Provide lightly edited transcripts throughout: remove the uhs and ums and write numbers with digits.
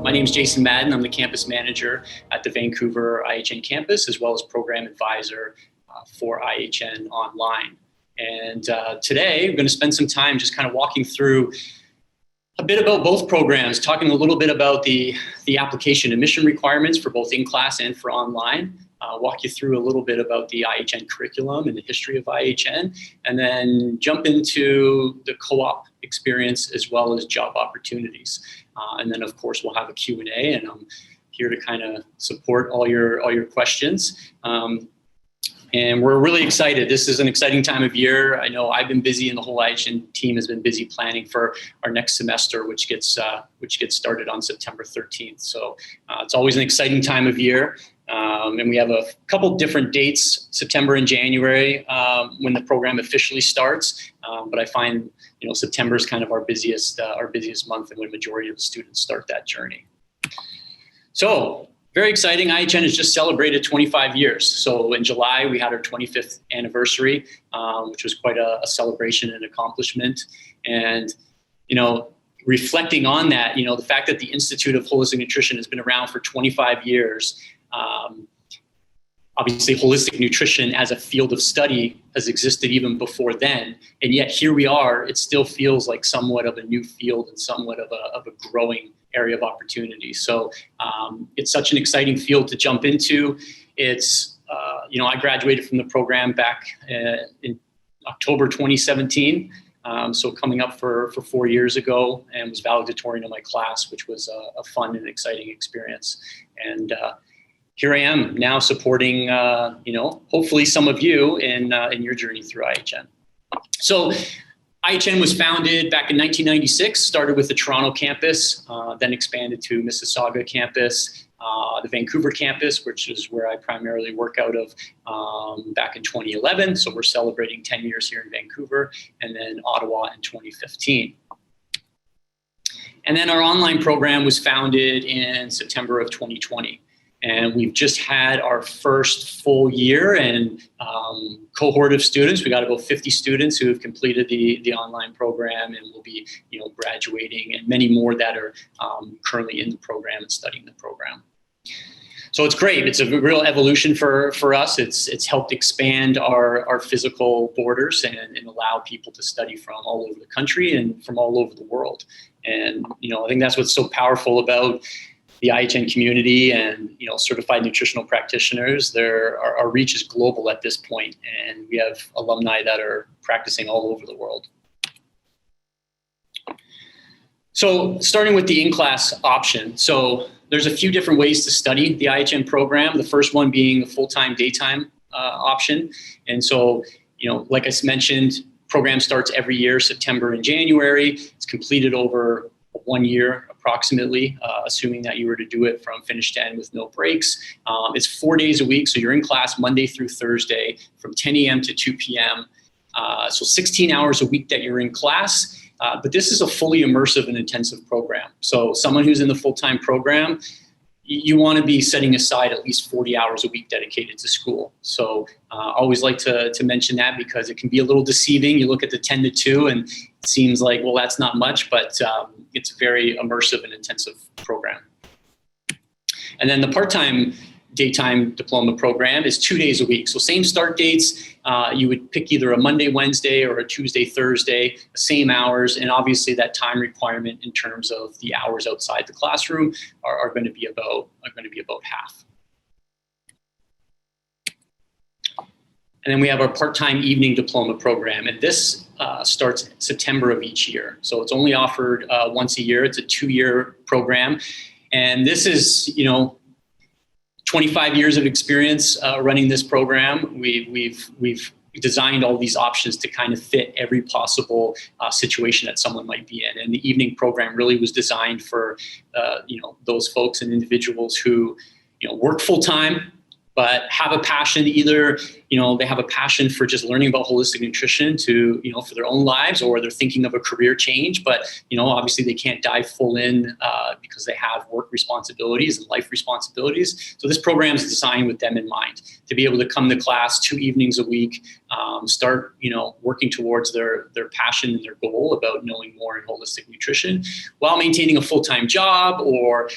My name is Jason Madden. I'm the campus manager at the Vancouver IHN campus, as well as program advisor for IHN Online. And today, we're going to spend some time just kind of walking through a bit about both programs, talking a little bit about the application admission requirements for both in-class and for online, walk you through a little bit about the IHN curriculum and the history of IHN, and then jump into the co-op experience as well as job opportunities. And then, of course, we'll have a Q&A, and I'm here to kind of support all your questions. And we're really excited. This is an exciting time of year. I know I've been busy, and the whole IHN team has been busy planning for our next semester, which gets started on September 13th. So it's always an exciting time of year. And we have a couple different dates, September and January, when the program officially starts. But I find, September is kind of our busiest month, and when the majority of the students start that journey. So very exciting. IHN has just celebrated 25 years. So in July, we had our 25th anniversary, which was quite a celebration and accomplishment. And, reflecting on that, the fact that the Institute of Holistic Nutrition has been around for 25 years, obviously holistic nutrition as a field of study has existed even before then. And yet here we are, it still feels like somewhat of a new field and somewhat of a growing area of opportunity. So it's such an exciting field to jump into. It's, I graduated from the program back in October 2017. So coming up for 4 years ago, and was valedictorian of my class, which was a fun and exciting experience. And here I am now supporting, hopefully some of you in your journey through IHN. So IHN was founded back in 1996, started with the Toronto campus, then expanded to Mississauga campus, the Vancouver campus, which is where I primarily work out of, back in 2011. So we're celebrating 10 years here in Vancouver, and then Ottawa in 2015. And then our online program was founded in September of 2020. And we've just had our first full year and cohort of students. We got about 50 students who have completed the online program, and will be, graduating, and many more that are currently in the program and studying the program. So it's great. It's a real evolution for us. It's helped expand our physical borders and allow people to study from all over the country and from all over the world. And I think that's what's so powerful about the IHN community and certified nutritional practitioners. Our reach is global at this point, and we have alumni that are practicing all over the world. So starting with the in-class option. So there's a few different ways to study the IHN program. The first one being the full-time, daytime option. And so, like I mentioned, program starts every year, September and January. It's completed over 1 year approximately, assuming that you were to do it from finish to end with no breaks. It's 4 days a week, so you're in class Monday through Thursday from 10 a.m. to 2 p.m. So 16 hours a week that you're in class. But this is a fully immersive and intensive program. So someone who's in the full-time program, you want to be setting aside at least 40 hours a week dedicated to school. So I always like to mention that, because it can be a little deceiving. You look at the 10 to 2 and it seems like, well, that's not much, but it's a very immersive and intensive program. And then the part-time daytime diploma program is 2 days a week. So same start dates. You would pick either a Monday, Wednesday, or a Tuesday, Thursday, same hours. And obviously that time requirement in terms of the hours outside the classroom are going to be about half. And then we have our part-time evening diploma program. And this starts September of each year. So it's only offered once a year. It's a 2-year program. And this is, 25 years of experience running this program. We've designed all these options to kind of fit every possible situation that someone might be in. And the evening program really was designed for those folks and individuals who work full time, but have a passion. Either, they have a passion for just learning about holistic nutrition to, for their own lives, or they're thinking of a career change, but, obviously they can't dive full in because they have work responsibilities and life responsibilities. So this program is designed with them in mind, to be able to come to class 2 evenings a week, start, working towards their passion and their goal about knowing more in holistic nutrition while maintaining a full-time job or,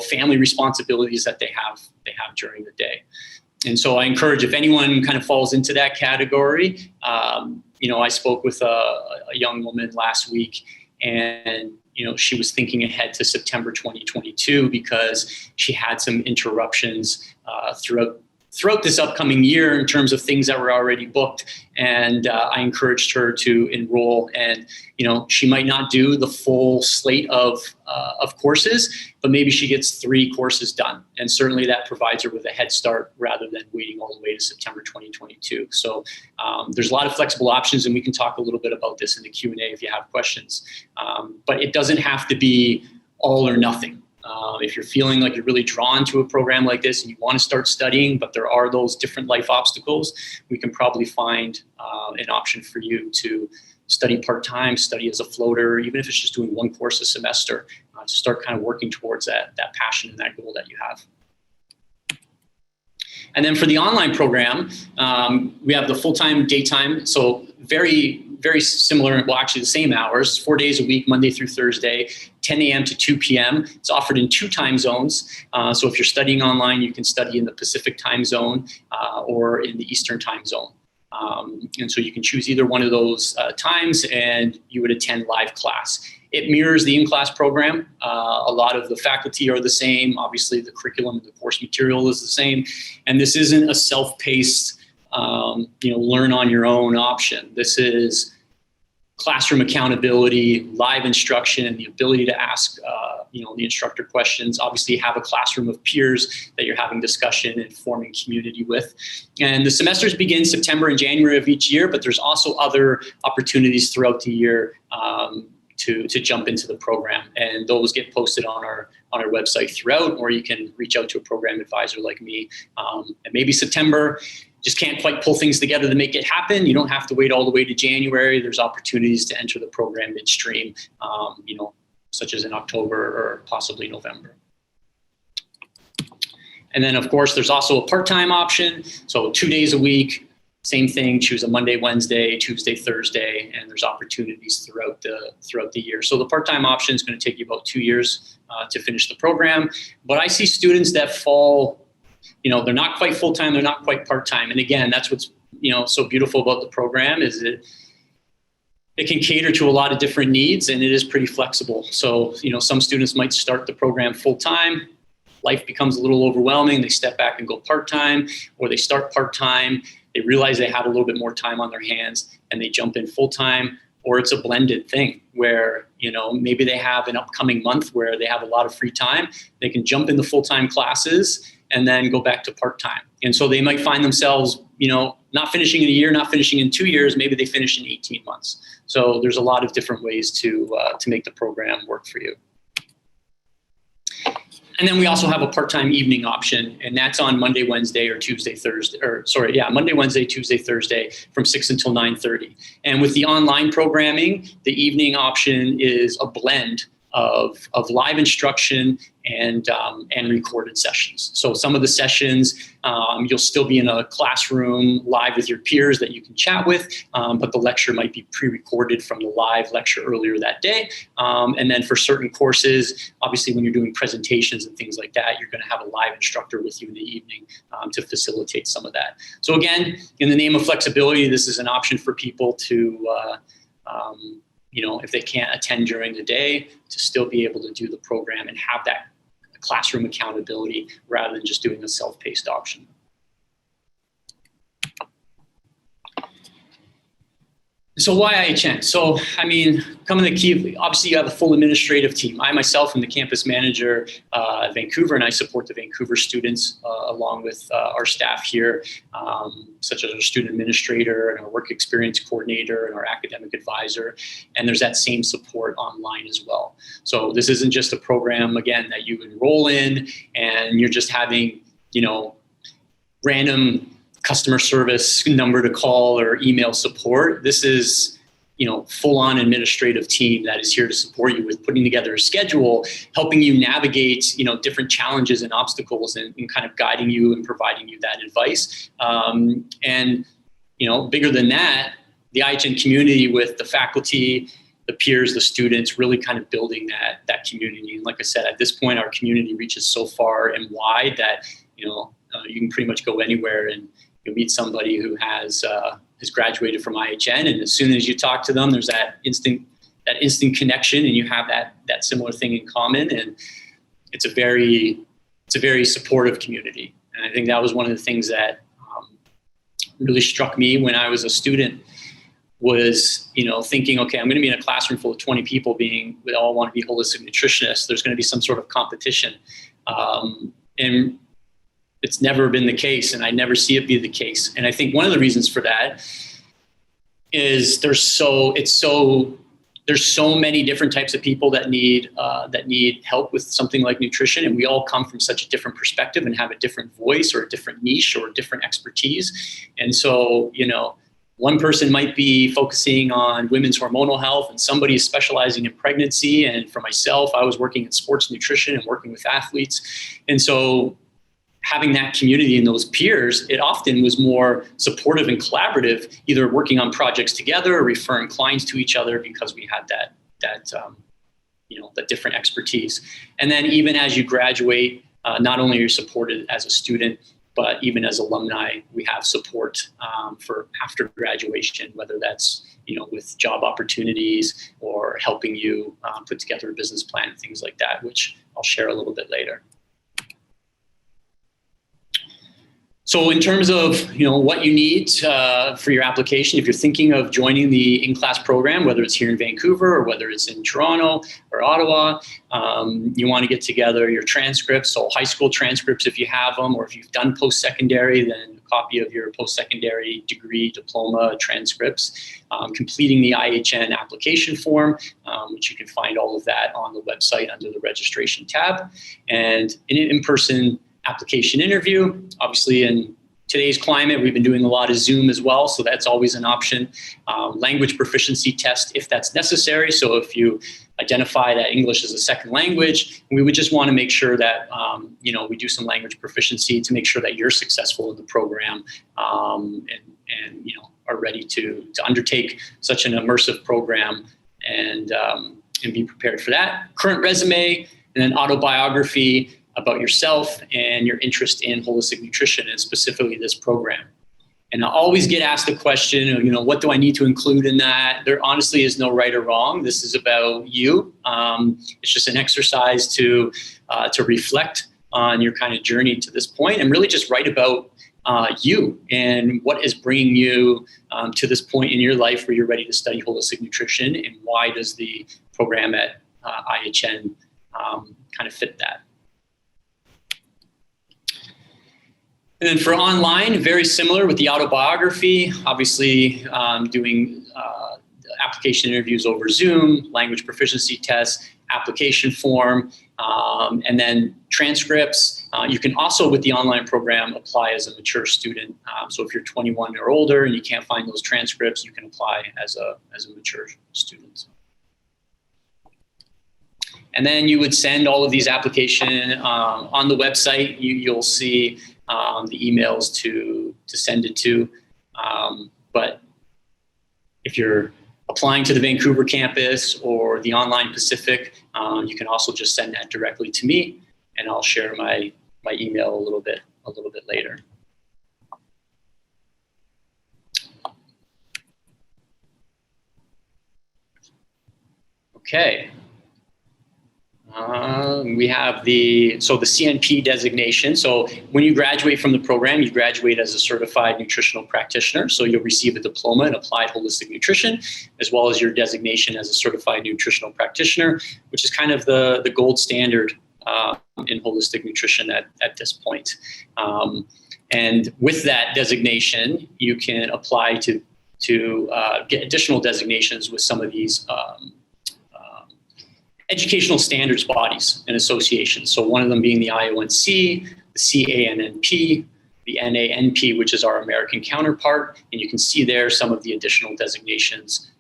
family responsibilities that they have during the day. And so I encourage, if anyone kind of falls into that category, I spoke with a young woman last week, and she was thinking ahead to September 2022 because she had some interruptions throughout this upcoming year in terms of things that were already booked. And I encouraged her to enroll, and she might not do the full slate of courses, but maybe she gets 3 courses done. And certainly that provides her with a head start rather than waiting all the way to September 2022. So there's a lot of flexible options, and we can talk a little bit about this in the Q&A if you have questions. But it doesn't have to be all or nothing. If you're feeling like you're really drawn to a program like this and you want to start studying, but there are those different life obstacles, we can probably find an option for you to study part-time, study as a floater, even if it's just doing 1 course a semester, to start kind of working towards that passion and that goal that you have. And then for the online program, we have the full-time, daytime, so very, very similar, well, actually the same hours, 4 days a week, Monday through Thursday, 10 a.m. to 2 p.m. It's offered in 2 time zones. So if you're studying online, you can study in the Pacific time zone or in the Eastern time zone. And so you can choose either one of those times, and you would attend live class. It mirrors the in-class program. A lot of the faculty are the same. Obviously, the curriculum and the course material is the same. And this isn't a self-paced, learn on your own option. This is classroom accountability, live instruction, and the ability to ask, the instructor questions. Obviously, have a classroom of peers that you're having discussion and forming community with. And the semesters begin September and January of each year, but there's also other opportunities throughout the year to jump into the program, and those get posted on our website throughout, or you can reach out to a program advisor like me. And maybe September just can't quite pull things together to make it happen. You don't have to wait all the way to January. There's opportunities to enter the program midstream, such as in October or possibly November. And then, of course, there's also a part-time option. So 2 days a week, same thing, choose a Monday, Wednesday, Tuesday, Thursday, and there's opportunities throughout the year. So the part-time option is going to take you about 2 years to finish the program. But I see students that fall, they're not quite full-time, they're not quite part-time. And again, that's what's, so beautiful about the program is that it can cater to a lot of different needs, and it is pretty flexible. So, some students might start the program full-time. Life becomes a little overwhelming. They step back and go part-time, or they start part-time. They realize they have a little bit more time on their hands and they jump in full-time, or it's a blended thing where, maybe they have an upcoming month where they have a lot of free time. They can jump into full-time classes and then go back to part-time. And so they might find themselves, not finishing in a year, not finishing in 2 years, maybe they finish in 18 months. So there's a lot of different ways to make the program work for you. And then we also have a part-time evening option, and that's on Monday, Wednesday, or Tuesday, Thursday, Monday, Wednesday, Tuesday, Thursday from 6 until 9:30. And with the online programming, the evening option is a blend of live instruction and recorded sessions. So some of the sessions, you'll still be in a classroom live with your peers that you can chat with, but the lecture might be pre-recorded from the live lecture earlier that day. And then for certain courses, obviously when you're doing presentations and things like that, you're going to have a live instructor with you in the evening to facilitate some of that. So again, in the name of flexibility, this is an option for people to if they can't attend during the day, to still be able to do the program and have that classroom accountability rather than just doing a self-paced option. So why IHN? So, coming to the key, obviously you have a full administrative team. I myself am the campus manager at Vancouver, and I support the Vancouver students along with our staff here, such as our student administrator and our work experience coordinator and our academic advisor. And there's that same support online as well. So this isn't just a program, again, that you enroll in and you're just having, random customer service number to call or email support. This is, full-on administrative team that is here to support you with putting together a schedule, helping you navigate, different challenges and obstacles, and kind of guiding you and providing you that advice. And bigger than that, the IHN community with the faculty, the peers, the students, really kind of building that community. And like I said, at this point, our community reaches so far and wide that, you can pretty much go anywhere and you'll meet somebody who has graduated from IHN, and as soon as you talk to them, there's that instant connection, and you have that similar thing in common, and it's a very supportive community. And I think that was one of the things that really struck me when I was a student was, thinking, okay, I'm going to be in a classroom full of 20 people we all want to be holistic nutritionists. There's going to be some sort of competition, and it's never been the case, and I never see it be the case. And I think one of the reasons for that is there's so many different types of people that need help with something like nutrition, and we all come from such a different perspective and have a different voice or a different niche or a different expertise. And so, one person might be focusing on women's hormonal health, and somebody is specializing in pregnancy. And for myself, I was working in sports nutrition and working with athletes. And so having that community and those peers, it often was more supportive and collaborative, either working on projects together or referring clients to each other because we had that different expertise. And then even as you graduate, not only are you supported as a student, but even as alumni, we have support for after graduation, whether that's with job opportunities or helping you put together a business plan and things like that, which I'll share a little bit later. So in terms of what you need for your application, if you're thinking of joining the in-class program, whether it's here in Vancouver or whether it's in Toronto or Ottawa, you want to get together your transcripts, so high school transcripts if you have them, or if you've done post-secondary, then a copy of your post-secondary degree, diploma transcripts, completing the IHN application form, which you can find all of that on the website under the registration tab, and an in-person application interview. Obviously, in today's climate, we've been doing a lot of Zoom as well, so that's always an option. Language proficiency test if that's necessary. So if you identify that English is a second language, we would just want to make sure that we do some language proficiency to make sure that you're successful in the program and are ready to undertake such an immersive program and be prepared for that. Current resume, and then autobiography about yourself and your interest in holistic nutrition and specifically this program. And I always get asked the question, what do I need to include in that? There honestly is no right or wrong. This is about you. It's just an exercise to reflect on your kind of journey to this point and really just write about you and what is bringing you to this point in your life where you're ready to study holistic nutrition, and why does the program at IHN kind of fit that. And then for online, very similar with the autobiography, obviously doing application interviews over Zoom, language proficiency tests, application form, and then transcripts. You can also, with the online program, apply as a mature student. So if you're 21 or older and you can't find those transcripts, you can apply as a mature student. And then you would send all of these applications on the website. You'll see the emails to send it to. But if you're applying to the Vancouver campus or the online Pacific, you can also just send that directly to me, and I'll share my email a little bit later. Okay. We have the CNP designation. So when you graduate from the program, you graduate as a certified nutritional practitioner. So you'll receive a diploma in applied holistic nutrition, as well as your designation as a certified nutritional practitioner, which is kind of the gold standard in holistic nutrition at this point. And with that designation, you can apply to get additional designations with some of these educational standards bodies and associations. So one of them being the IONC, the CANNP, the NANP, which is our American counterpart, and you can see there some of the additional designations: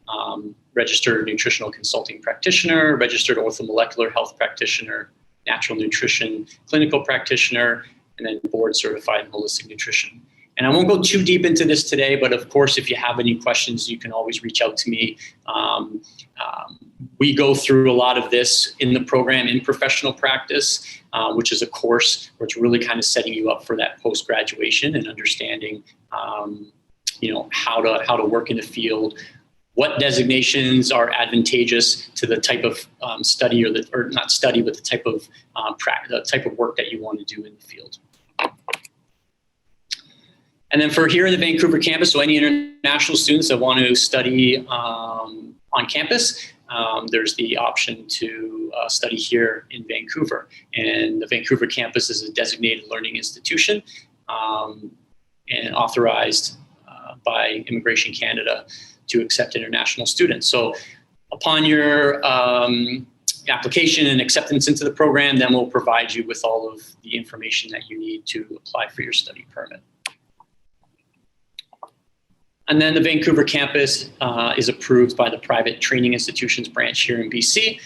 registered nutritional consulting practitioner, registered orthomolecular health practitioner, natural nutrition clinical practitioner, and then board certified in holistic nutrition. And I won't go too deep into this today, but of course, if you have any questions, you can always reach out to me. We go through a lot of this in the program in professional practice, which is a course where it's really kind of setting you up for that post-graduation and understanding, how to work in the field, what designations are advantageous to the type of study or not study, but the type of work that you want to do in the field. And then for here in the Vancouver campus, so any international students that want to study on campus, there's the option to study here in Vancouver. And the Vancouver campus is a designated learning institution and authorized by Immigration Canada to accept international students. So upon your application and acceptance into the program, then we'll provide you with all of the information that you need to apply for your study permit. And then the Vancouver campus is approved by the Private Training Institutions branch here in BC,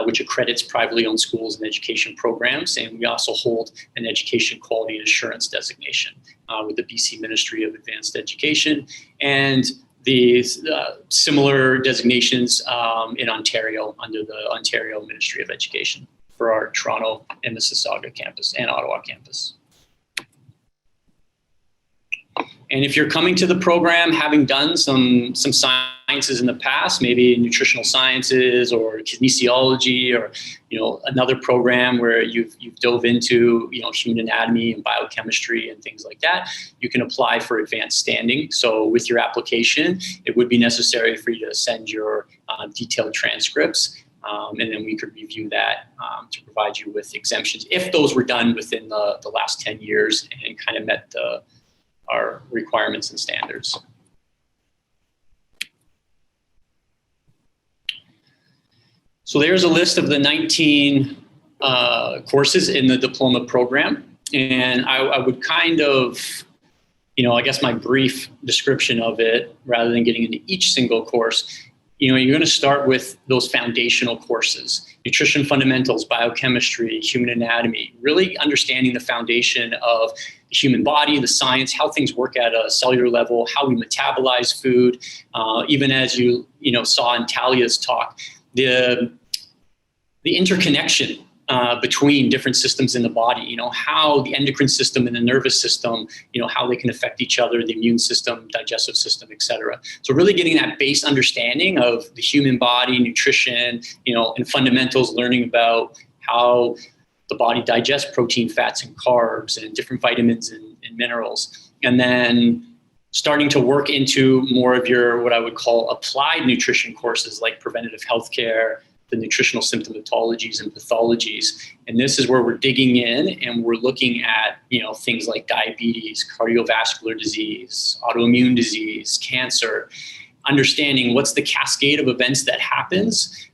which accredits privately owned schools and education programs. And we also hold an education quality and assurance designation with the BC Ministry of Advanced Education, and the similar designations in Ontario under the Ontario Ministry of Education for our Toronto and Mississauga campus and Ottawa campus. And if you're coming to the program having done some sciences in the past, maybe nutritional sciences or kinesiology, or another program where you've dove into human anatomy and biochemistry and things like that, you can apply for advanced standing. So with your application, it would be necessary for you to send your detailed transcripts, and then we could review that to provide you with exemptions if those were done within the last 10 years and kind of met our requirements and standards. So there's a list of the 19 courses in the diploma program. And I would kind of, I guess my brief description of it, rather than getting into each single course, you're going to start with those foundational courses: nutrition fundamentals, biochemistry, human anatomy, really understanding the foundation of the human body, the science, how things work at a cellular level, how we metabolize food. Even as you saw in Talia's talk, the interconnection between different systems in the body, how the endocrine system and the nervous system, how they can affect each other, the immune system, digestive system, et cetera. So really getting that base understanding of the human body, nutrition, and fundamentals, learning about how the body digests protein, fats, and carbs, and different vitamins and minerals. And then starting to work into more of your, what I would call, applied nutrition courses, like preventative healthcare, the nutritional symptomatologies and pathologies. And this is where we're digging in and we're looking at, things like diabetes, cardiovascular disease, autoimmune disease, cancer, understanding what's the cascade of events that happens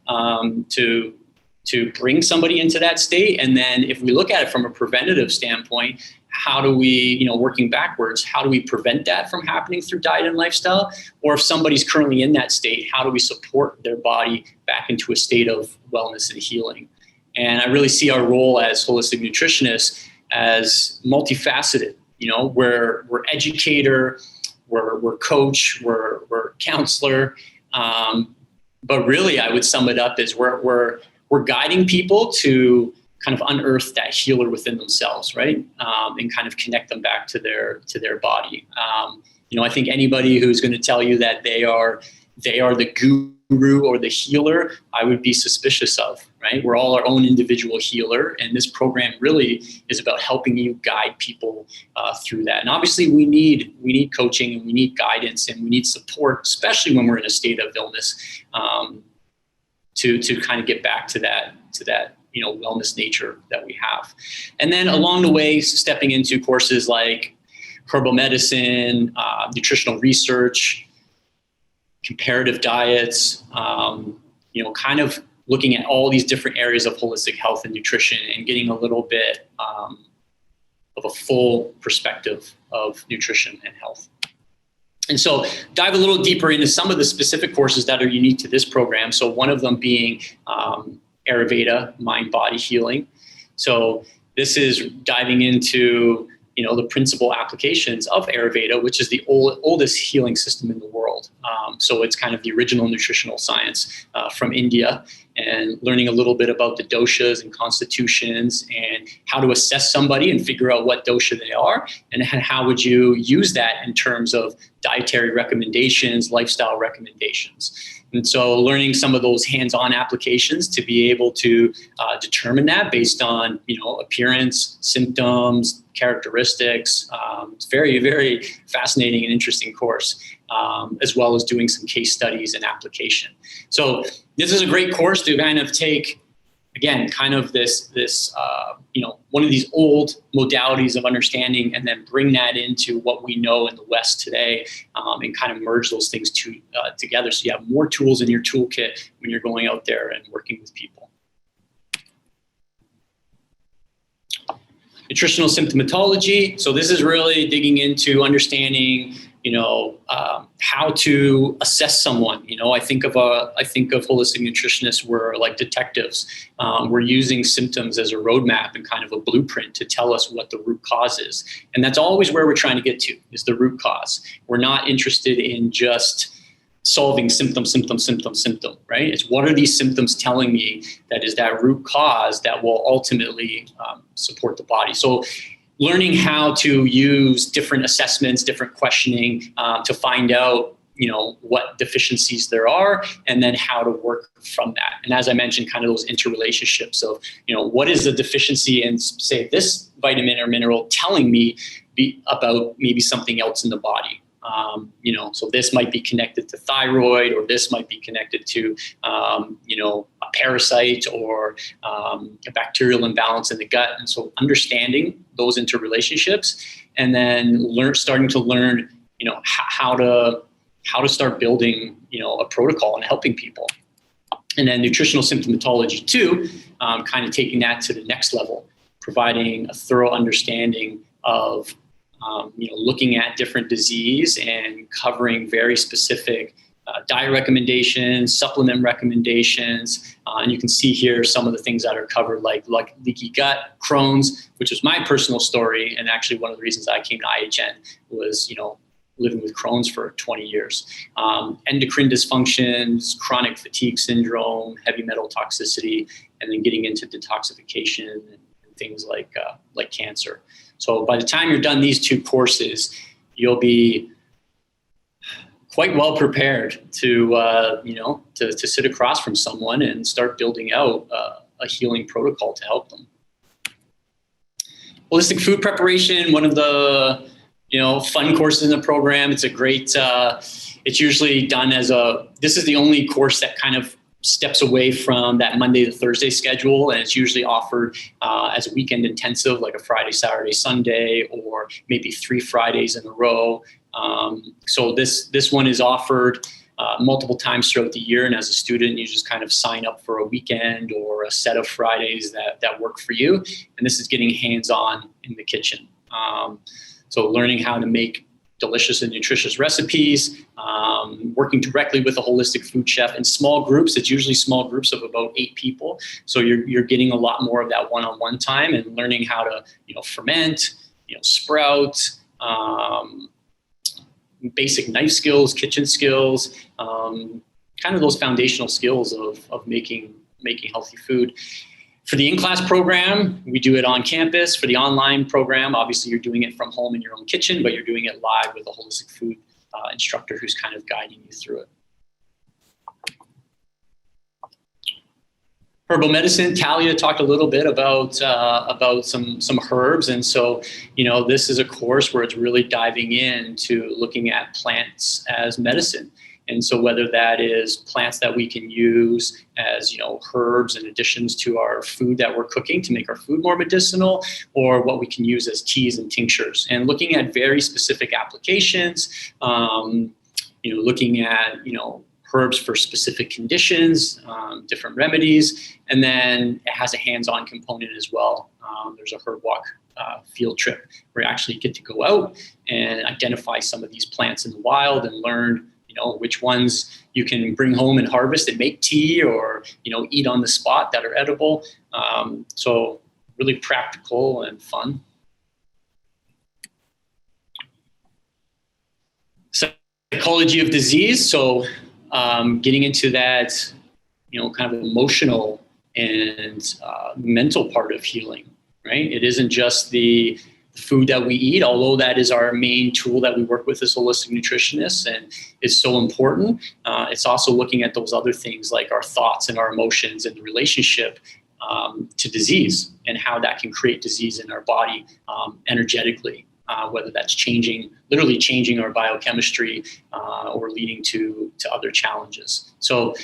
to bring somebody into that state. And then if we look at it from a preventative standpoint, how do we, working backwards, how do we prevent that from happening through diet and lifestyle? Or if somebody's currently in that state, how do we support their body back into a state of wellness and healing? And I really see our role as holistic nutritionists as multifaceted. We're educator, we're coach, we're counselor. But really, I would sum it up as we're guiding people to kind of unearth that healer within themselves, right? And kind of connect them back to their body. I think anybody who's going to tell you that they are the guru or the healer, I would be suspicious of, right? We're all our own individual healer, and this program really is about helping you guide people through that. And obviously, we need coaching, and we need guidance, and we need support, especially when we're in a state of illness, to kind of get back to that wellness nature that we have. And then along the way, stepping into courses like herbal medicine, nutritional research, comparative diets, kind of looking at all these different areas of holistic health and nutrition and getting a little bit of a full perspective of nutrition and health. And so dive a little deeper into some of the specific courses that are unique to this program. So one of them being Ayurveda, mind-body healing. So this is diving into, the principal applications of Ayurveda, which is the oldest healing system in the world. So it's kind of the original nutritional science from India, and learning a little bit about the doshas and constitutions and how to assess somebody and figure out what dosha they are, and how would you use that in terms of dietary recommendations, lifestyle recommendations. And so learning some of those hands-on applications to be able to determine that based on, appearance, symptoms, characteristics. It's very, very fascinating and interesting course, as well as doing some case studies and application. So this is a great course to kind of take, again, kind of this one of these old modalities of understanding, and then bring that into what we know in the West today, and kind of merge those things together. So you have more tools in your toolkit when you're going out there and working with people. Nutritional symptomatology. So this is really digging into understanding, how to assess someone. I think of holistic nutritionists were like detectives. We're using symptoms as a roadmap and kind of a blueprint to tell us what the root cause is. And that's always where we're trying to get to, is the root cause. We're not interested in just solving symptom, right? It's what are these symptoms telling me that is that root cause that will ultimately support the body. So learning how to use different assessments, different questioning to find out, what deficiencies there are, and then how to work from that. And as I mentioned, kind of those interrelationships of, what is the deficiency in, say, this vitamin or mineral telling me about maybe something else in the body. So this might be connected to thyroid, or this might be connected to, a parasite or a bacterial imbalance in the gut. And so understanding those interrelationships, and then starting to learn, how to start building, a protocol and helping people. And then nutritional symptomatology too, kind of taking that to the next level, providing a thorough understanding of looking at different disease and covering very specific diet recommendations, supplement recommendations. And you can see here some of the things that are covered, like leaky gut, Crohn's, which was my personal story. And actually one of the reasons I came to IHN was, living with Crohn's for 20 years. Endocrine dysfunctions, chronic fatigue syndrome, heavy metal toxicity, and then getting into detoxification and things like cancer. So by the time you're done these two courses, you'll be quite well prepared to sit across from someone and start building out a healing protocol to help them. Holistic food preparation, one of the fun courses in the program. It's a great. It's usually done this is the only course that kind of steps away from that Monday to Thursday schedule, and it's usually offered as a weekend intensive, like a Friday, Saturday, Sunday, or maybe 3 Fridays in a row. So this one is offered multiple times throughout the year, and as a student, you just kind of sign up for a weekend or a set of Fridays that work for you. And this is getting hands-on in the kitchen. So learning how to make delicious and nutritious recipes, working directly with a holistic food chef in small groups. It's usually small groups of about 8 people. So you're getting a lot more of that one-on-one time, and learning how to, ferment, sprout, basic knife skills, kitchen skills, kind of those foundational skills of making healthy food. For the in-class program, we do it on campus. For the online program, obviously you're doing it from home in your own kitchen, but you're doing it live with a holistic food instructor who's kind of guiding you through it. Herbal medicine, Talia talked a little bit about some herbs. And so, this is a course where it's really diving into looking at plants as medicine. And so whether that is plants that we can use as, herbs and additions to our food that we're cooking to make our food more medicinal, or what we can use as teas and tinctures, and looking at very specific applications, looking at, herbs for specific conditions, different remedies, and then it has a hands-on component as well. There's a herb walk field trip where you actually get to go out and identify some of these plants in the wild and learn, which ones you can bring home and harvest and make tea or, eat on the spot that are edible. So really practical and fun. Psychology of disease. So getting into that, kind of emotional and mental part of healing, right? It isn't just the food that we eat, although that is our main tool that we work with as holistic nutritionists and is so important. It's also looking at those other things like our thoughts and our emotions and the relationship to disease and how that can create disease in our body energetically, whether that's literally changing our biochemistry or leading to other challenges. So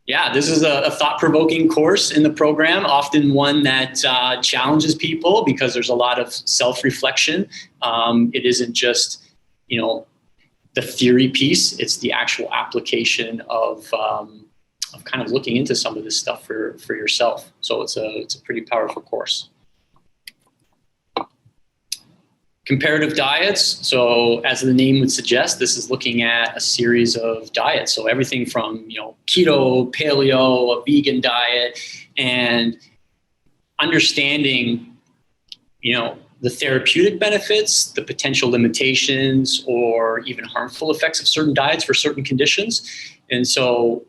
this is a thought-provoking course in the program, often one that challenges people because there's a lot of self-reflection. It isn't just, the theory piece, it's the actual application of kind of looking into some of this stuff for yourself. So it's a pretty powerful course. Comparative diets. So as the name would suggest, this is looking at a series of diets. So everything from, keto, paleo, a vegan diet, and understanding, the therapeutic benefits, the potential limitations, or even harmful effects of certain diets for certain conditions. And so,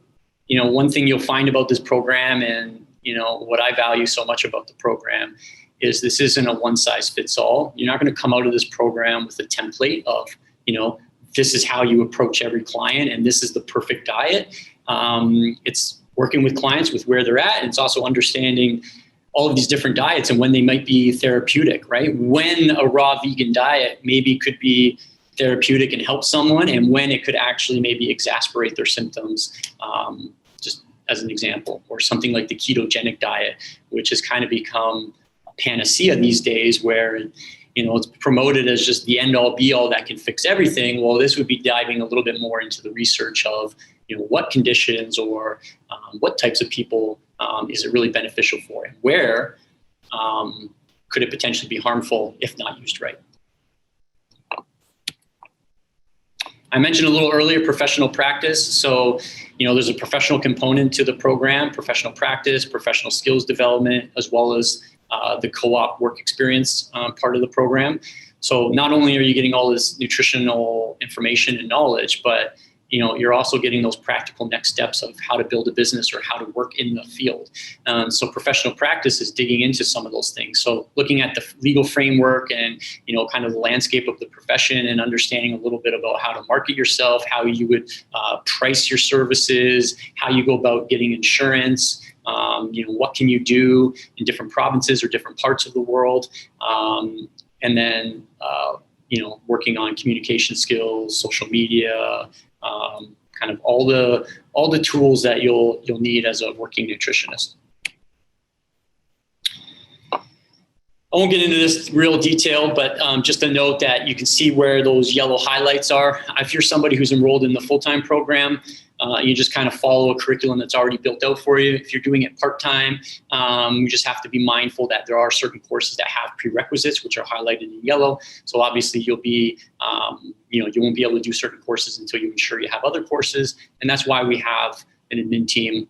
one thing you'll find about this program and, what I value so much about the program is this isn't a one-size-fits-all. You're not going to come out of this program with a template of, this is how you approach every client and this is the perfect diet. It's working with clients with where they're at. And it's also understanding all of these different diets and when they might be therapeutic, right? When a raw vegan diet maybe could be therapeutic and help someone, and when it could actually maybe exacerbate their symptoms, just as an example, or something like the ketogenic diet, which has kind of become panacea these days where, it's promoted as just the end all be all that can fix everything. Well, this would be diving a little bit more into the research of, what conditions or what types of people is it really beneficial for, and where could it potentially be harmful if not used right. I mentioned a little earlier professional practice. So, there's a professional component to the program, professional practice, professional skills development, as well as the co-op work experience part of the program. So not only are you getting all this nutritional information and knowledge, but you're also getting those practical next steps of how to build a business or how to work in the field. So professional practice is digging into some of those things. So looking at the legal framework and, kind of the landscape of the profession and understanding a little bit about how to market yourself, how you would price your services, how you go about getting insurance, what can you do in different provinces or different parts of the world. And then, working on communication skills, social media, kind of all the tools that you'll need as a working nutritionist. I won't get into this real detail, but just a note that you can see where those yellow highlights are. If you're somebody who's enrolled in the full-time program, you just kind of follow a curriculum that's already built out for you. If you're doing it part-time, you just have to be mindful that there are certain courses that have prerequisites, which are highlighted in yellow. So obviously you'll be, you won't be able to do certain courses until you ensure you have other courses. And that's why we have an admin team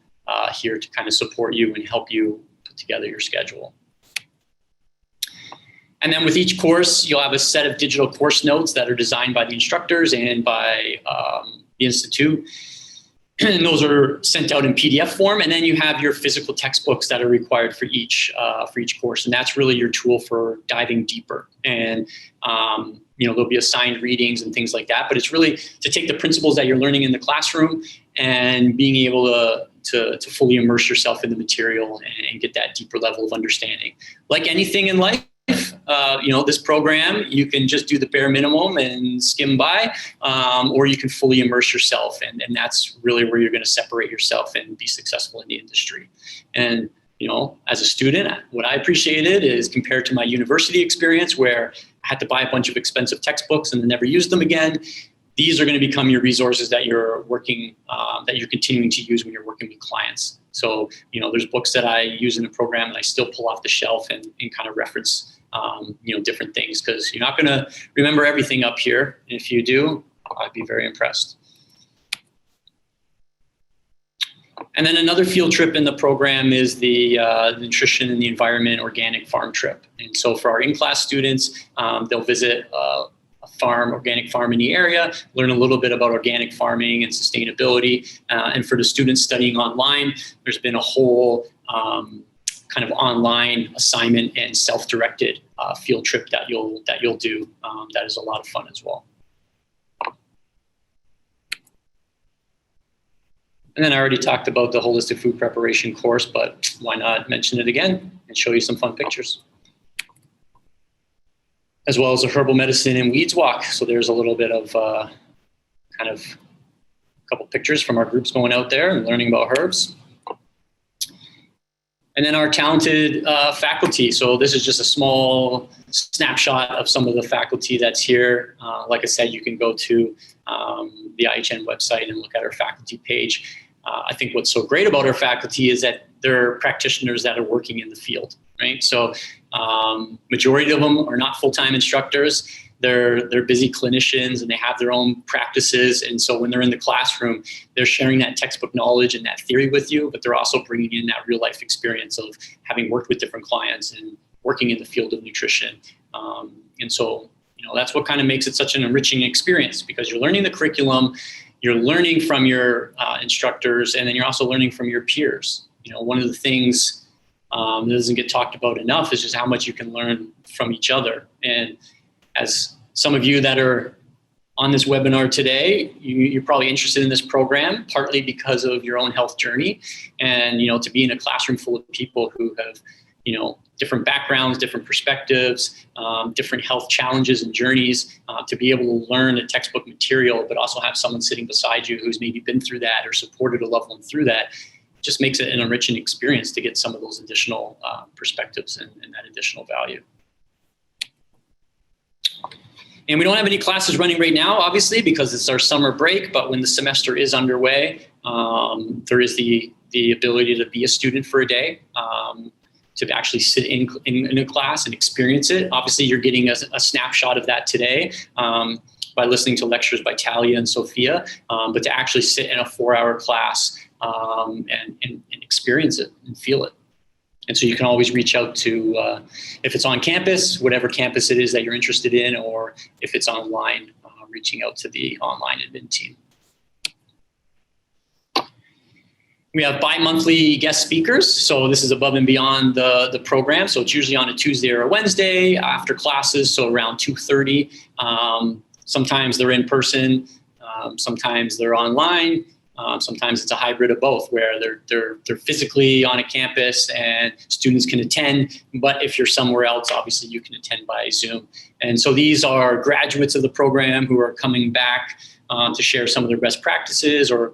here to kind of support you and help you put together your schedule. And then with each course, you'll have a set of digital course notes that are designed by the instructors and by the Institute. And those are sent out in PDF form. And then you have your physical textbooks that are required for each course. And that's really your tool for diving deeper. And, there'll be assigned readings and things like that. But it's really to take the principles that you're learning in the classroom and being able to fully immerse yourself in the material and get that deeper level of understanding. Like anything in life, this program, you can just do the bare minimum and skim by, or you can fully immerse yourself. And that's really where you're going to separate yourself and be successful in the industry. And, as a student, what I appreciated is compared to my university experience where I had to buy a bunch of expensive textbooks and then never use them again. These are going to become your resources that you're working, that you're continuing to use when you're working with clients. So, there's books that I use in the program and I still pull off the shelf and kind of reference, different things, because you're not going to remember everything up here. And if you do, I'd be very impressed. And then another field trip in the program is the Nutrition and the Environment Organic Farm Trip. And so for our in-class students, they'll visit a organic farm in the area, learn a little bit about organic farming and sustainability. And for the students studying online, there's been a whole kind of online assignment and self-directed field trip that you'll do. That is a lot of fun as well. And then I already talked about the holistic food preparation course, but why not mention it again and show you some fun pictures. As well as a herbal medicine and weeds walk. So there's a little bit of kind of a couple pictures from our groups going out there and learning about herbs. And then our talented faculty. So this is just a small snapshot of some of the faculty that's here. Like I said, you can go to the IHN website and look at our faculty page. I think what's so great about our faculty is that they're practitioners that are working in the field, right? So majority of them are not full-time instructors. They're busy clinicians and they have their own practices. And so when they're in the classroom, they're sharing that textbook knowledge and that theory with you, but they're also bringing in that real life experience of having worked with different clients and working in the field of nutrition. And so, that's what kind of makes it such an enriching experience, because you're learning the curriculum, you're learning from your instructors, and then you're also learning from your peers. One of the things that doesn't get talked about enough is just how much you can learn from each other. And as some of you that are on this webinar today, you're probably interested in this program, partly because of your own health journey. And, to be in a classroom full of people who have, different backgrounds, different perspectives, different health challenges and journeys, to be able to learn the textbook material, but also have someone sitting beside you who's maybe been through that or supported a loved one through that, just makes it an enriching experience to get some of those additional perspectives and that additional value. And we don't have any classes running right now, obviously, because it's our summer break, but when the semester is underway, there is the ability to be a student for a day, to actually sit in a class and experience it. Obviously, you're getting a snapshot of that today by listening to lectures by Talia and Sophia, but to actually sit in a 4-hour class and experience it and feel it. And so you can always reach out to, if it's on campus, whatever campus it is that you're interested in, or if it's online, reaching out to the online admin team. We have bi-monthly guest speakers. So this is above and beyond the program. So it's usually on a Tuesday or a Wednesday after classes, so around 2:30. Sometimes they're in person, sometimes they're online. Sometimes it's a hybrid of both, where they're physically on a campus and students can attend. But if you're somewhere else, obviously you can attend by Zoom. And so these are graduates of the program who are coming back to share some of their best practices or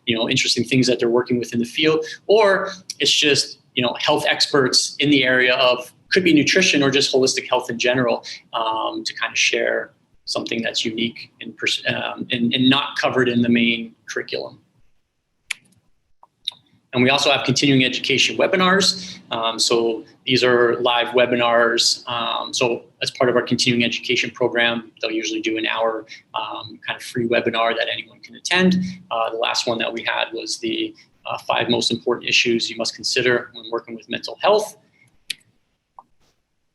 interesting things that they're working with in the field. Or it's just health experts in the area of, could be nutrition or just holistic health in general, to kind of share something that's unique and not covered in the main curriculum. And we also have continuing education webinars. So these are live webinars. So as part of our continuing education program, they'll usually do an hour kind of free webinar that anyone can attend. The last one that we had was the 5 most important issues you must consider when working with mental health.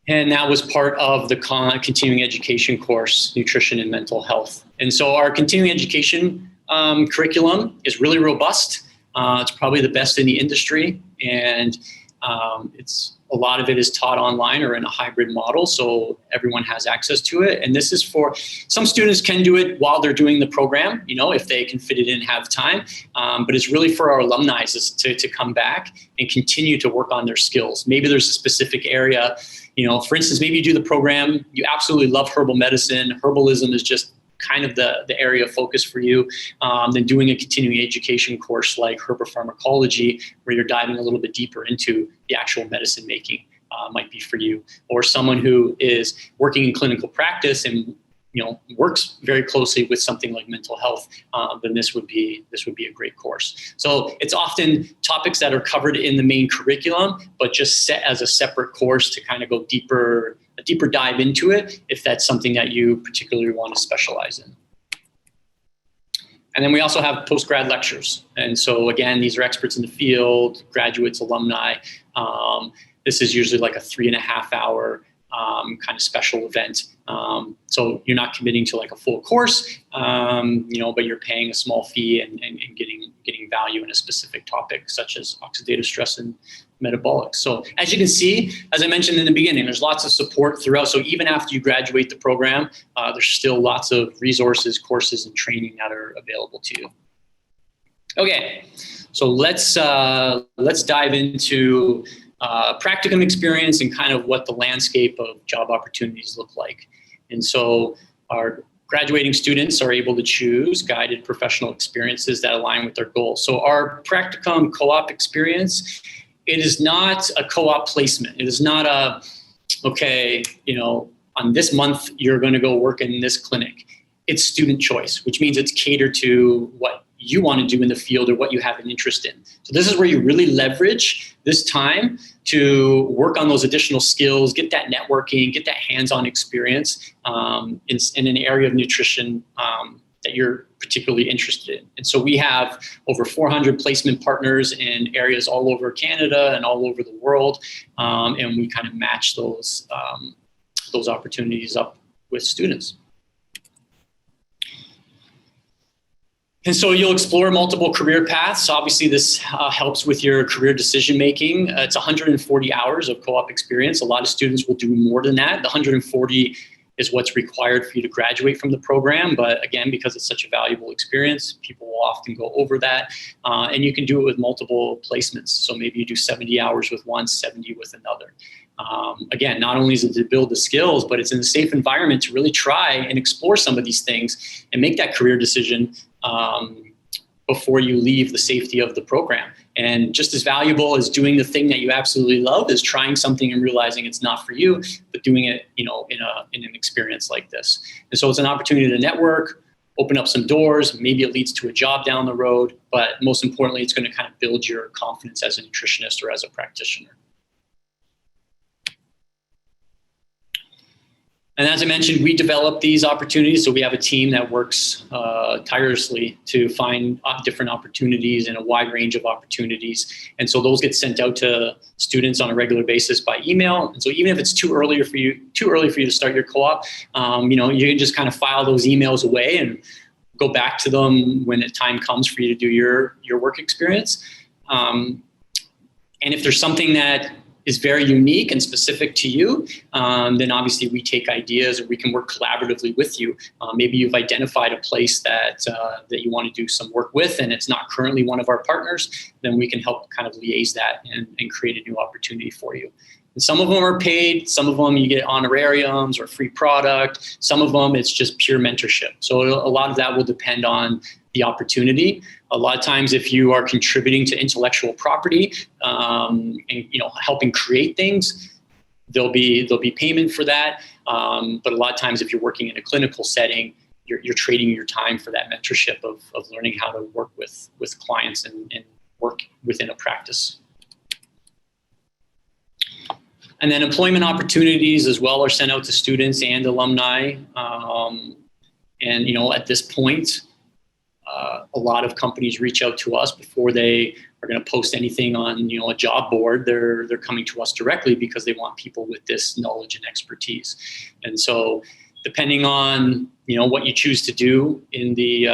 And that was part of the continuing education course, Nutrition and Mental Health. And so our continuing education curriculum is really robust. It's probably the best in the industry, and a lot of it is taught online or in a hybrid model, so everyone has access to it. And this is for, some students can do it while they're doing the program, if they can fit it in and have time, but it's really for our alumni to come back and continue to work on their skills. Maybe there's a specific area, for instance, maybe you do the program, you absolutely love herbal medicine, herbalism is just kind of the area of focus for you, then doing a continuing education course like herbal pharmacology, where you're diving a little bit deeper into the actual medicine making, might be for you. Or someone who is working in clinical practice and works very closely with something like mental health, then this would be a great course. So it's often topics that are covered in the main curriculum, but just set as a separate course to kind of go a deeper dive into it if that's something that you particularly want to specialize in. And then we also have post-grad lectures. And so again, these are experts in the field, graduates, alumni. This is usually like a 3.5 hour kind of special event. So you're not committing to like a full course, but you're paying a small fee and getting value in a specific topic such as oxidative stress and metabolic. So as you can see, as I mentioned in the beginning, there's lots of support throughout. So even after you graduate the program, there's still lots of resources, courses, and training that are available to you. Okay, so let's dive into practicum experience and kind of what the landscape of job opportunities look like. And so our graduating students are able to choose guided professional experiences that align with their goals. So our practicum co-op experience, it is not a co-op placement. It is not on this month, you're going to go work in this clinic. It's student choice, which means it's catered to what you want to do in the field or what you have an interest in. So this is where you really leverage this time to work on those additional skills, get that networking, get that hands-on experience in an area of nutrition that you're particularly interested in. And so we have over 400 placement partners in areas all over Canada and all over the world, and we kind of match those opportunities up with students. And so you'll explore multiple career paths. Obviously, this helps with your career decision-making. It's 140 hours of co-op experience. A lot of students will do more than that. The 140 is what's required for you to graduate from the program. But again, because it's such a valuable experience, people will often go over that. And you can do it with multiple placements. So maybe you do 70 hours with one, 70 with another. Again, not only is it to build the skills, but it's in a safe environment to really try and explore some of these things and make that career decision before you leave the safety of the program. And just as valuable as doing the thing that you absolutely love is trying something and realizing it's not for you, but doing it, in an experience like this. And so it's an opportunity to network, open up some doors. Maybe it leads to a job down the road, but most importantly, it's going to kind of build your confidence as a nutritionist or as a practitioner. And as I mentioned, we develop these opportunities. So we have a team that works tirelessly to find different opportunities and a wide range of opportunities. And so those get sent out to students on a regular basis by email. And so even if it's too early for you to start your co-op, you can just kind of file those emails away and go back to them when the time comes for you to do your work experience. And if there's something that is very unique and specific to you, then obviously we take ideas or we can work collaboratively with you. Maybe you've identified a place that you want to do some work with and it's not currently one of our partners, then we can help kind of liaise that and create a new opportunity for you. And some of them are paid, some of them you get honorariums or free product, some of them it's just pure mentorship. So a lot of that will depend on the opportunity. A lot of times if you are contributing to intellectual property and helping create things, there'll be payment for that. But a lot of times if you're working in a clinical setting, you're trading your time for that mentorship of learning how to work with clients and work within a practice. And then employment opportunities as well are sent out to students and alumni. At this point, a lot of companies reach out to us before they are going to post anything on a job board. They're coming to us directly because they want people with this knowledge and expertise. And so depending on what you choose to do in the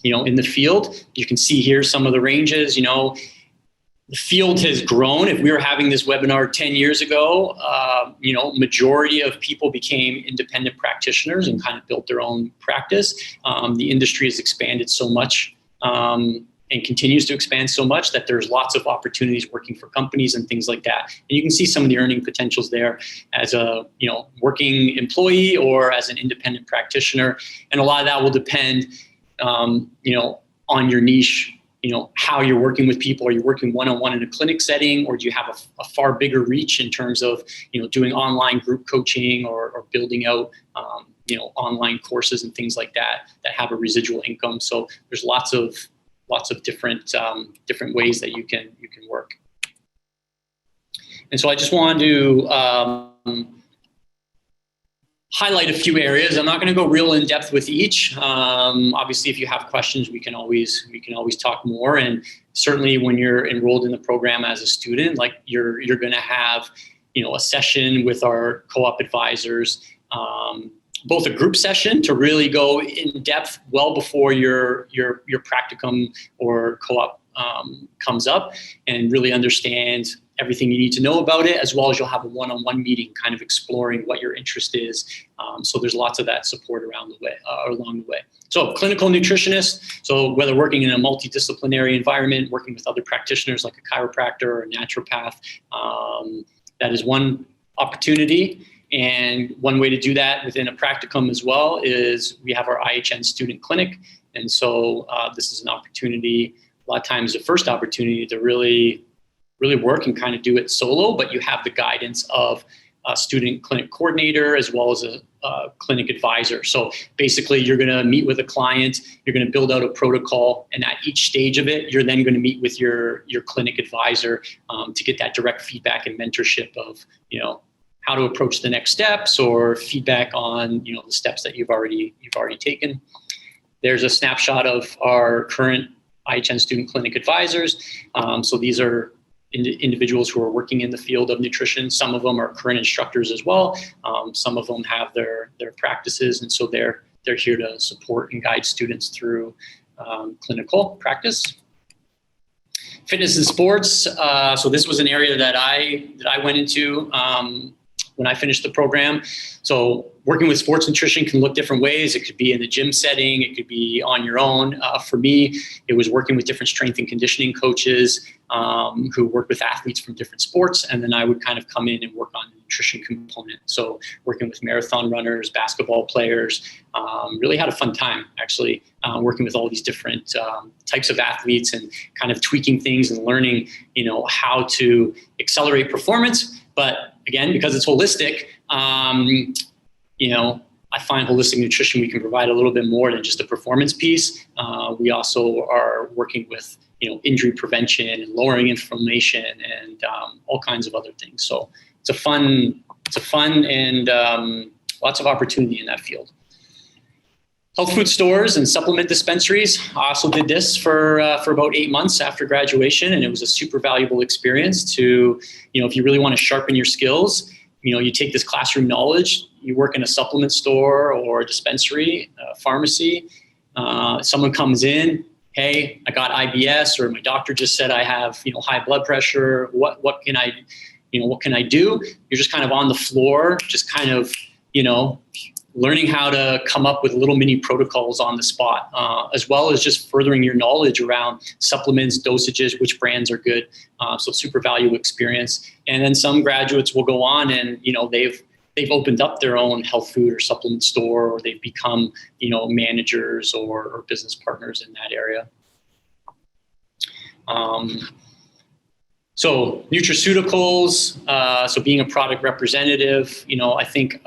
in the field, you can see here some of the ranges. The field has grown. If we were having this webinar 10 years ago, majority of people became independent practitioners and kind of built their own practice. The industry has expanded so much and continues to expand so much that there's lots of opportunities working for companies and things like that. And you can see some of the earning potentials there as a working employee or as an independent practitioner. And a lot of that will depend on your niche how you're working with people. Are you working one-on-one in a clinic setting, or do you have a far bigger reach in terms of, doing online group coaching or building out, online courses and things like that have a residual income. So there's lots of different ways that you can work. And so I just wanted to highlight a few areas. I'm not going to go real in depth with each. Obviously, if you have questions, we can always talk more. And certainly, when you're enrolled in the program as a student, like you're going to have, a session with our co-op advisors, both a group session to really go in depth well before your practicum or co-op comes up, and really understand everything you need to know about it, as well as you'll have a one-on-one meeting kind of exploring what your interest is. So there's lots of that support along the way. So clinical nutritionist, so whether working in a multidisciplinary environment, working with other practitioners like a chiropractor or a naturopath, that is one opportunity. And one way to do that within a practicum as well is we have our IHN student clinic. And so this is an opportunity, a lot of times the first opportunity to really work and kind of do it solo, but you have the guidance of a student clinic coordinator as well as a clinic advisor. So basically you're going to meet with a client, you're going to build out a protocol, and at each stage of it, you're then going to meet with your clinic advisor to get that direct feedback and mentorship of, how to approach the next steps, or feedback on, the steps that you've already taken. There's a snapshot of our current IHN student clinic advisors. So these are individuals who are working in the field of nutrition. Some of them are current instructors as well. Some of them have their practices, and so they're here to support and guide students through clinical practice. Fitness and sports. So this was an area that I went into when I finished the program. So working with sports nutrition can look different ways. It could be in the gym setting. It could be on your own. For me, it was working with different strength and conditioning coaches who work with athletes from different sports. And then I would kind of come in and work on the nutrition component. So working with marathon runners, basketball players, really had a fun time actually working with all these different types of athletes and kind of tweaking things and learning, how to accelerate performance. But again, because it's holistic, I find holistic nutrition, we can provide a little bit more than just the performance piece. We also are working with, injury prevention and lowering inflammation and all kinds of other things. So it's a fun and lots of opportunity in that field. Health food stores and supplement dispensaries. I also did this for about 8 months after graduation, and it was a super valuable experience to, if you really want to sharpen your skills, you take this classroom knowledge, you work in a supplement store or a dispensary, pharmacy, someone comes in, hey, I got IBS, or my doctor just said I have, high blood pressure. What can I do? You're just kind of on the floor, just kind of, learning how to come up with little mini protocols on the spot, as well as just furthering your knowledge around supplements, dosages, which brands are good. So super valuable experience. And then some graduates will go on and, they've opened up their own health food or supplement store, or they've become, managers or business partners in that area. So nutraceuticals, so being a product representative, I think,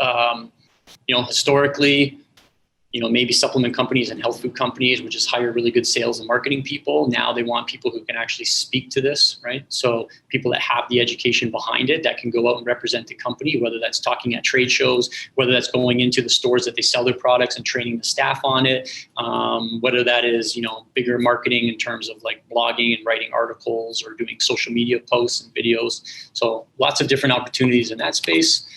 historically, maybe supplement companies and health food companies would just hire really good sales and marketing people. Now they want people who can actually speak to this, right? So people that have the education behind it, that can go out and represent the company, whether that's talking at trade shows, whether that's going into the stores that they sell their products and training the staff on it, whether that is, bigger marketing in terms of like blogging and writing articles or doing social media posts and videos. So lots of different opportunities in that space.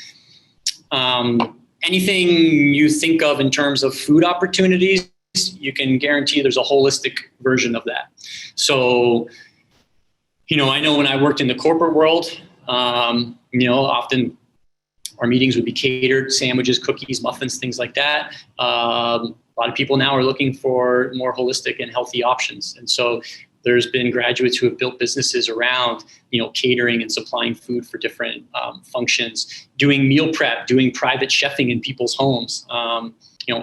Anything you think of in terms of food opportunities, you can guarantee there's a holistic version of that. So, I know when I worked in the corporate world, often our meetings would be catered, sandwiches, cookies, muffins, things like that. A lot of people now are looking for more holistic and healthy options. And so there's been graduates who have built businesses around, catering and supplying food for different functions, doing meal prep, doing private chefing in people's homes.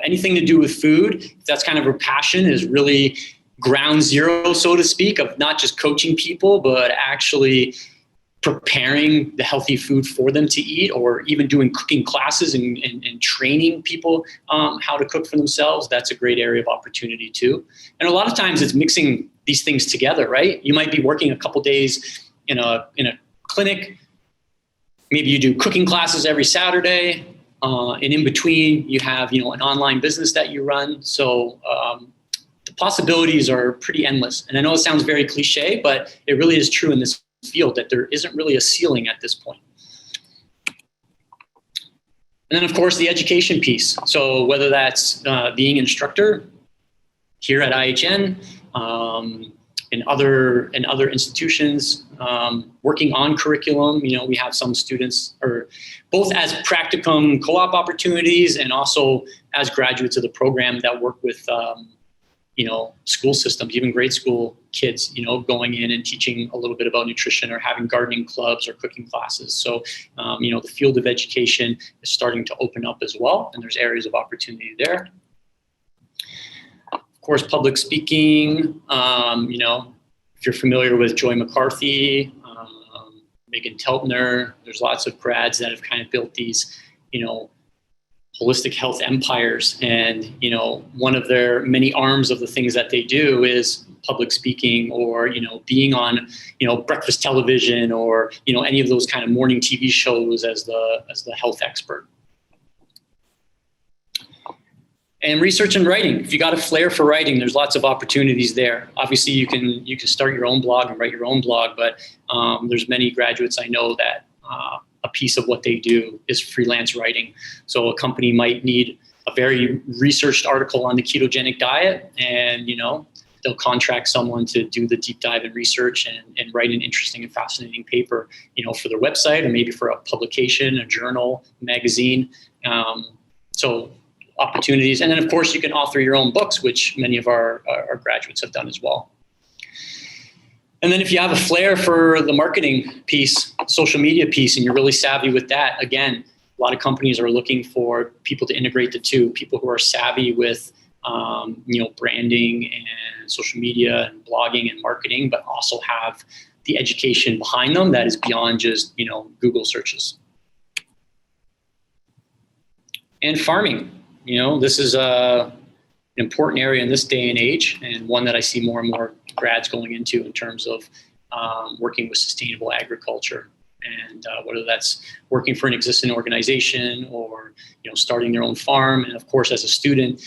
Anything to do with food, if that's kind of a passion, is really, ground zero, so to speak, of not just coaching people, but actually preparing the healthy food for them to eat, or even doing cooking classes and training people how to cook for themselves. That's a great area of opportunity too. And a lot of times it's mixing these things together, right? You might be working a couple days in a clinic. Maybe you do cooking classes every Saturday, and in between you have, an online business that you run. So the possibilities are pretty endless. And I know it sounds very cliche, but it really is true in this field that there isn't really a ceiling at this point. And then, of course, the education piece. So whether that's being an instructor here at IHN, in other institutions, working on curriculum. We have some students, or both as practicum co-op opportunities and also as graduates of the program that work with school systems, even grade school kids, going in and teaching a little bit about nutrition, or having gardening clubs or cooking classes. So, the field of education is starting to open up as well, and there's areas of opportunity there. Of course, public speaking, if you're familiar with Joy McCarthy, Megan Teltner, there's lots of grads that have kind of built these, holistic health empires. And, one of their many arms of the things that they do is public speaking, or, being on, breakfast television, or, any of those kind of morning TV shows as the health expert. And research and writing. If you got a flair for writing, there's lots of opportunities there. Obviously, you can start your own blog and write your own blog, but there's many graduates I know that a piece of what they do is freelance writing. So a company might need a very researched article on the ketogenic diet, and they'll contract someone to do the deep dive and research and write an interesting and fascinating paper, for their website, or maybe for a publication, a journal, magazine. So opportunities. And then, of course, you can author your own books, which many of our graduates have done as well. And then if you have a flair for the marketing piece, social media piece, and you're really savvy with that, again, a lot of companies are looking for people to integrate the two, people who are savvy with, branding and social media and blogging and marketing, but also have the education behind them that is beyond just, Google searches. And farming. This is an important area in this day and age, and one that I see more and more grads going into in terms of working with sustainable agriculture. And whether that's working for an existing organization, or starting their own farm. And of course, as a student,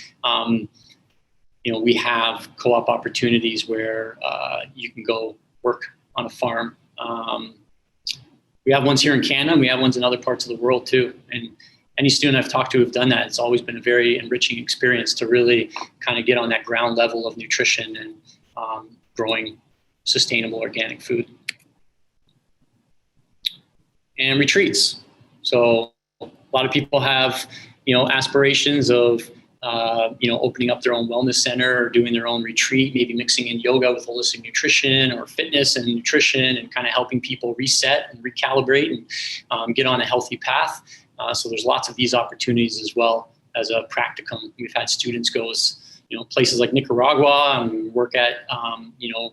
we have co-op opportunities where you can go work on a farm. We have ones here in Canada, and we have ones in other parts of the world too. And any student I've talked to who've done that, it's always been a very enriching experience to really kind of get on that ground level of nutrition and growing sustainable organic food. And retreats. So a lot of people have, aspirations of, opening up their own wellness center, or doing their own retreat, maybe mixing in yoga with holistic nutrition, or fitness and nutrition, and kind of helping people reset and recalibrate and get on a healthy path. So there's lots of these opportunities as well as a practicum. We've had students go as, places like Nicaragua, and work at,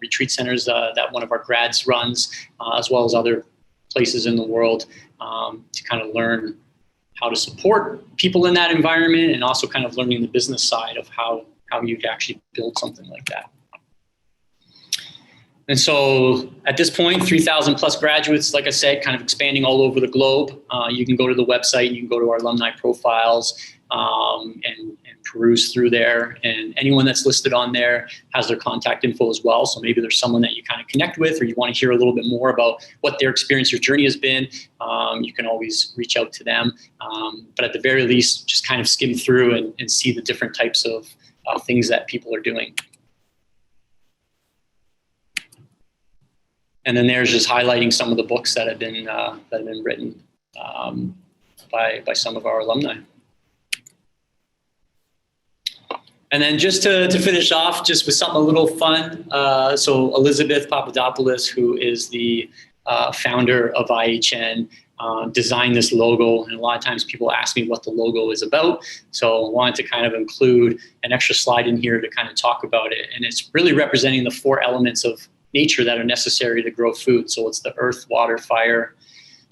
retreat centers that one of our grads runs, as well as other places in the world, to kind of learn how to support people in that environment, and also kind of learning the business side of how you can actually build something like that. And so at this point, 3,000 plus graduates, like I said, kind of expanding all over the globe. You can go to the website, you can go to our alumni profiles, and peruse through there. And anyone that's listed on there has their contact info as well. So maybe there's someone that you kind of connect with, or you want to hear a little bit more about what their experience or journey has been. You can always reach out to them. But at the very least, just kind of skim through and see the different types of things that people are doing. And then there's just highlighting some of the books that have been written by some of our alumni. And then just to finish off, just with something a little fun. So Elizabeth Papadopoulos, who is the founder of IHN, design this logo. And a lot of times people ask me what the logo is about. So I wanted to kind of include an extra slide in here to kind of talk about it. And it's really representing the 4 elements of nature that are necessary to grow food. So it's the earth, water, fire,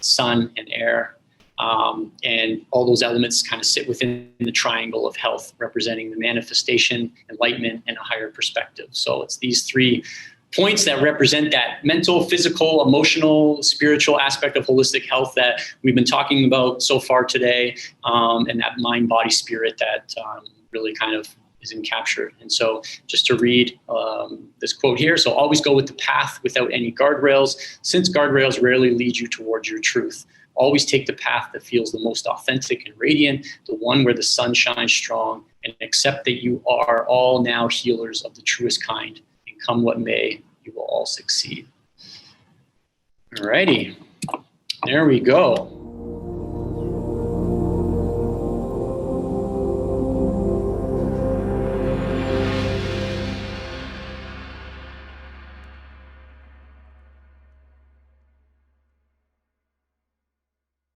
sun, and air. And all those elements kind of sit within the triangle of health, representing the manifestation, enlightenment, and a higher perspective. So it's these 3 points that represent that mental, physical, emotional, spiritual aspect of holistic health that we've been talking about so far today, and that mind, body, spirit that really kind of is encaptured. And so just to read this quote here, so always go with the path without any guardrails, since guardrails rarely lead you towards your truth. Always take the path that feels the most authentic and radiant, the one where the sun shines strong, and accept that you are all now healers of the truest kind. And come what may, you will all succeed. Alrighty, there we go.